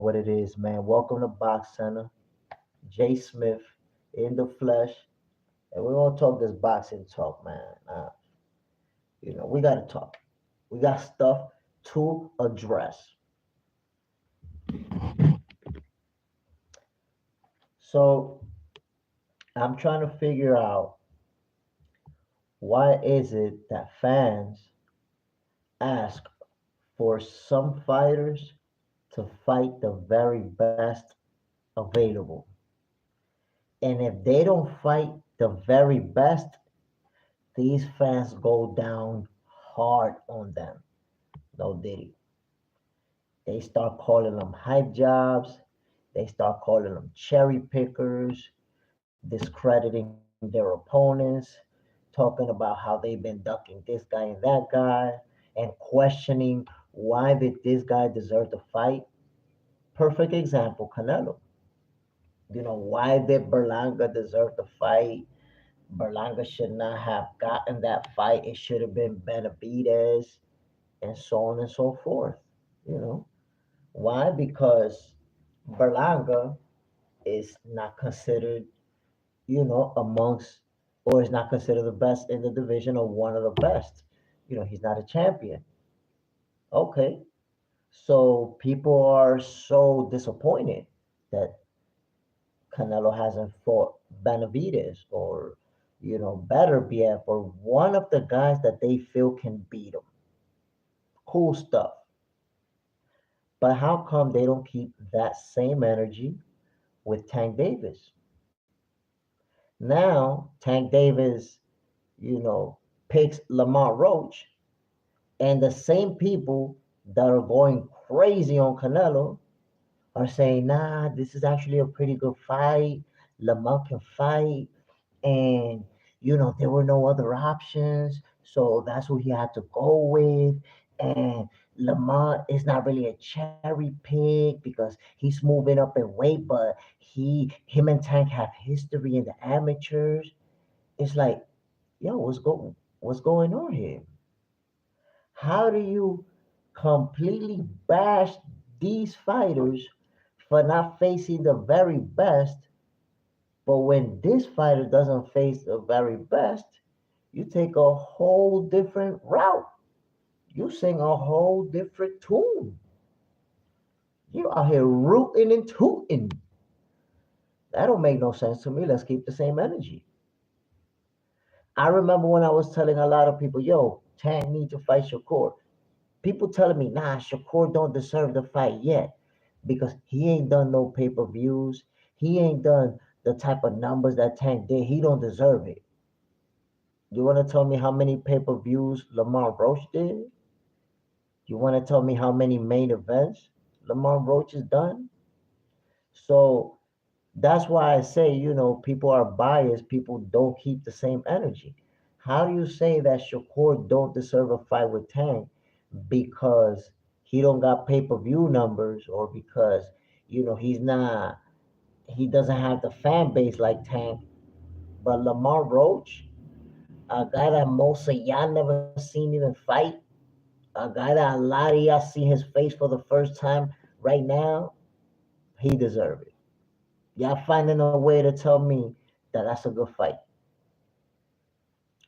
what it is, man. Welcome to Box Center. Jay Smith in the flesh. And we're going to talk this boxing talk, man. We got to talk. We got stuff to address. So I'm trying to figure out why is it that fans ask for some fighters to fight the very best available. And if they don't fight the very best, these fans go down hard on them. No diddy. They start calling them hype jobs. They start calling them cherry pickers, discrediting their opponents, talking about how they've been ducking this guy and that guy, and questioning why did this guy deserve to fight. Perfect example, Canelo. Why did Berlanga deserve to fight? Berlanga should not have gotten that fight. It should have been Benavidez, and so on and so forth. You know why? Because Berlanga is not considered, amongst, or is not considered the best in the division or one of the best. He's not a champion. Okay, so people are so disappointed that Canelo hasn't fought Benavidez or better BF or one of the guys that they feel can beat him. Cool stuff. But how come they don't keep that same energy with Tank Davis? Now Tank Davis, you know, picks Lamont Roach, and the same people that are going crazy on Canelo are saying, nah, this is actually a pretty good fight. Lamont can fight. And there were no other options, so that's who he had to go with. And Lamont is not really a cherry pick because he's moving up in weight, but him and Tank have history in the amateurs. It's like, yo, what's going on here? How do you completely bash these fighters for not facing the very best? But when this fighter doesn't face the very best, you take a whole different route. You sing a whole different tune. You out here rooting and tooting. That don't make no sense to me. Let's keep the same energy. I remember when I was telling a lot of people, yo, Tank need to fight Shakur. People telling me, nah, Shakur don't deserve the fight yet because he ain't done no pay-per-views. He ain't done the type of numbers that Tank did. He don't deserve it. You want to tell me how many pay-per-views Lamar Roach did? You want to tell me how many main events Lamar Roach has done? So that's why I say, people are biased. People don't keep the same energy. How do you say that Shakur don't deserve a fight with Tank because he don't got pay-per-view numbers or because, he doesn't have the fan base like Tank, but Lamar Roach, a guy that most of y'all never seen even fight, a guy that a lot of y'all see his face for the first time right now, he deserve it. Y'all finding a way to tell me that that's a good fight.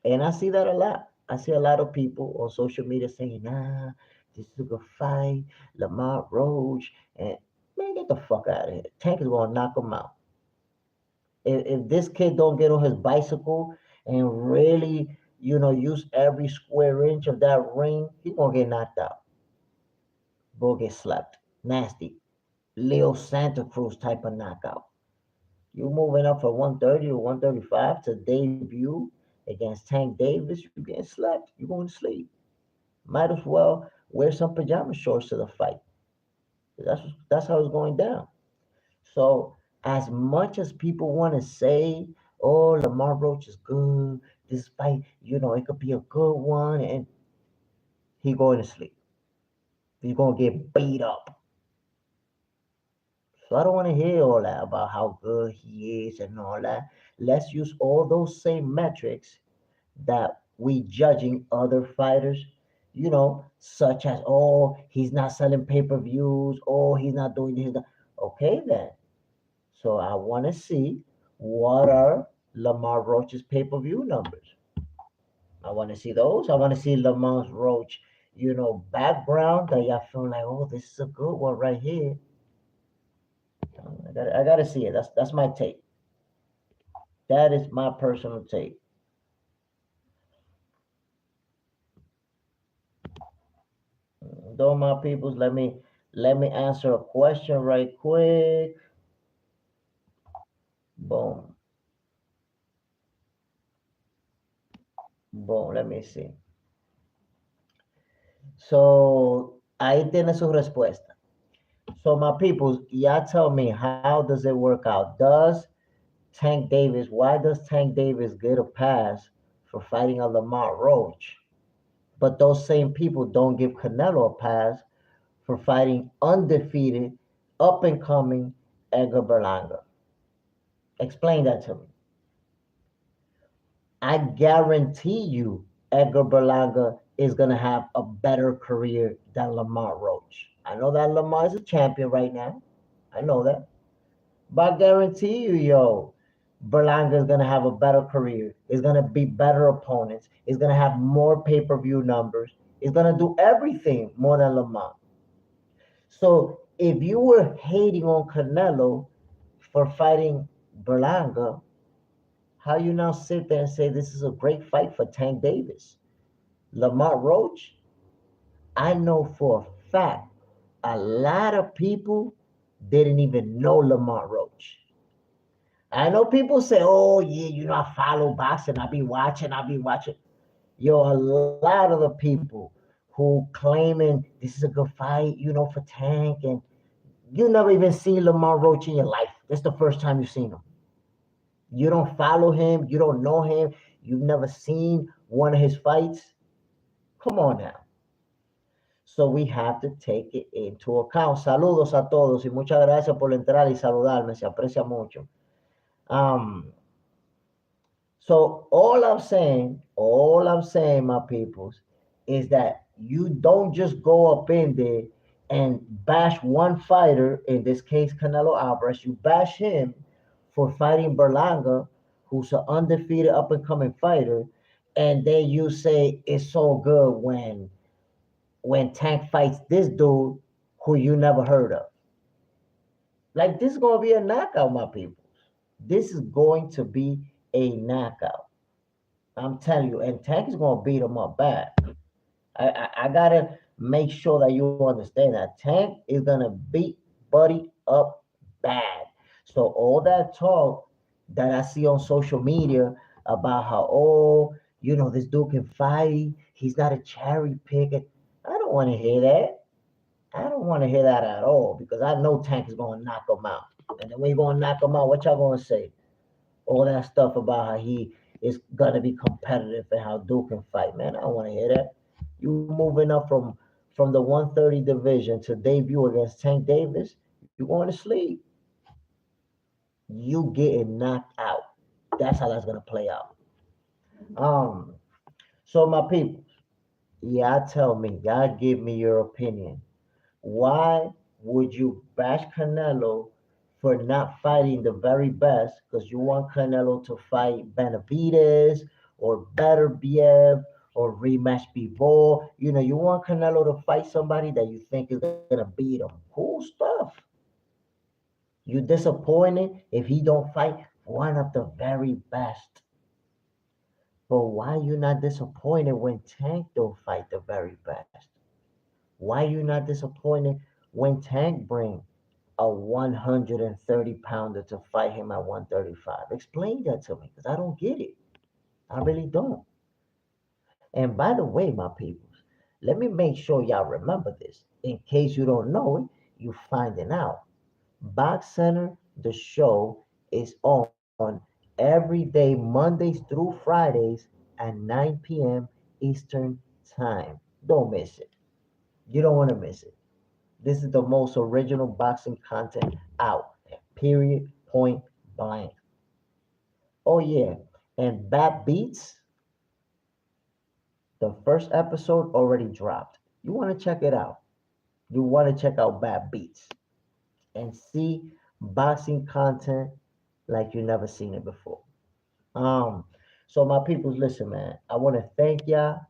And I see that a lot. I see a lot of people on social media saying, nah, this is a good fight. Lamar Roach. And man, get the fuck out of here. Tank is going to knock him out. If this kid don't get on his bicycle and really, use every square inch of that ring, he's going to get knocked out. Go get slapped. Nasty. Leo Santa Cruz type of knockout. You moving up from 130 to 135 to debut against Tank Davis, you getting slapped. You going to sleep. Might as well wear some pajama shorts to the fight. That's how it's going down. So as much as people want to say, oh, Lamar Roach is good, this fight, it could be a good one, and he going to sleep. He's going to get beat up. So I don't want to hear all that about how good he is and all that. Let's use all those same metrics that we judging other fighters such as, oh, he's not selling pay-per-views, oh, he's not doing this. Okay, then. So I want to see what are Lamar Roach's pay-per-view numbers. I want to see those. I want to see Lamar Roach, background that y'all feel like, oh, this is a good one right here. I gotta see it. That's my take. That is my personal take. Though my peoples, let me answer a question right quick. Boom, boom. Let me see. So ahí tiene su respuesta. So my peoples, y'all tell me, how does it work out? Why does Tank Davis get a pass for fighting a Lamar Roach? But those same people don't give Canelo a pass for fighting undefeated, up and coming Edgar Berlanga. Explain that to me. I guarantee you Edgar Berlanga is going to have a better career than Lamar Roach. I know that Lamar is a champion right now. I know that. But I guarantee you, Berlanga is going to have a better career. Is going to be better opponents. Is going to have more pay-per-view numbers. Is going to do everything more than Lamar. So if you were hating on Canelo for fighting Berlanga, how you now sit there and say this is a great fight for Tank Davis? Lamar Roach, I know for a fact a lot of people didn't even know Lamar Roach. I know people say, oh, yeah, I follow boxing. I be watching. A lot of the people who claiming this is a good fight, for Tank, and you never even seen Lamar Roach in your life. This is the first time you've seen him. You don't follow him. You don't know him. You've never seen one of his fights. Come on now. So we have to take it into account. Saludos a todos y muchas gracias por entrar y saludarme. Se aprecia mucho. So all I'm saying, my peoples, is that you don't just go up in there and bash one fighter, in this case Canelo Alvarez. You bash him for fighting Berlanga, who's an undefeated up and coming fighter, and then you say it's so good when Tank fights this dude who you never heard of. Like, this is gonna be a knockout, my people. This is going to be a knockout. I'm telling you, and Tank is gonna beat him up bad. I gotta make sure that you understand that Tank is gonna beat Buddy up bad. So all that talk that I see on social media about how, oh, this dude can fight, he's not a cherry picker. I don't want to hear that. I don't want to hear that at all, because I know Tank is gonna knock him out. And then when you're gonna knock him out, what y'all gonna say? All that stuff about how he is gonna be competitive and how Duke can fight, man. I don't want to hear that. You moving up from the 130 division to debut against Tank Davis, you going to sleep. You getting knocked out. That's how that's gonna play out. Um, so my people, y'all tell me, y'all give me your opinion. Why would you bash Canelo for not fighting the very best? Because you want Canelo to fight Benavides or Beterbiev or rematch Bivol. You want Canelo to fight somebody that you think is gonna beat him. Cool stuff. You disappointed if he don't fight one of the very best. But why you not disappointed when Tank don't fight the very best? Why you not disappointed when Tank bring a 130 pounder to fight him at 135? Explain that to me, because I don't get it. I really don't. And by the way, my peoples, let me make sure y'all remember this. In case you don't know it, you finding out. Box Center, the show, is on every day, Mondays through Fridays at 9 p.m. Eastern Time. Don't miss it. You don't want to miss it. This is the most original boxing content out. Period. Point blank. Oh yeah. And Bat Beats, The first episode already dropped. You want to check it out. You want to check out Bad Beats and see boxing content like you never seen it before. Um, so my peoples, listen, man. I want to thank y'all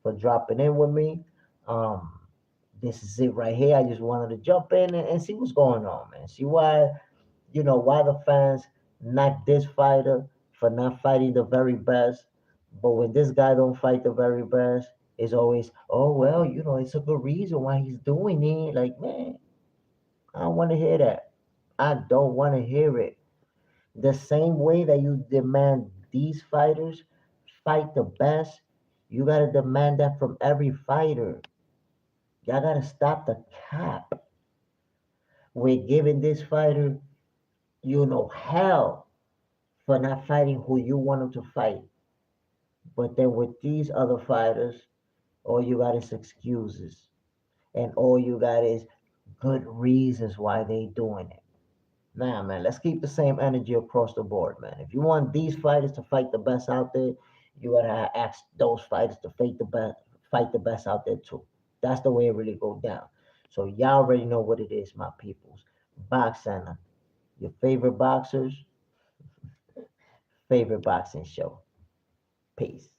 for dropping in with me. Um, this is it right here. I just wanted to jump in and see what's going on, man. See why, why the fans knock this fighter for not fighting the very best. But when this guy don't fight the very best, it's always, oh well, it's a good reason why he's doing it. Like, man, I don't want to hear that. I don't want to hear it. The same way that you demand these fighters fight the best, you gotta demand that from every fighter. Y'all gotta stop the cap. We're giving this fighter, hell for not fighting who you want him to fight. But then with these other fighters, all you got is excuses. And all you got is good reasons why they doing it. Nah, man, let's keep the same energy across the board, man. If you want these fighters to fight the best out there, you gotta ask those fighters to fight the best out there too. That's the way it really go down. So y'all already know what it is, my peoples. Box Center, your favorite boxers, favorite boxing show. Peace.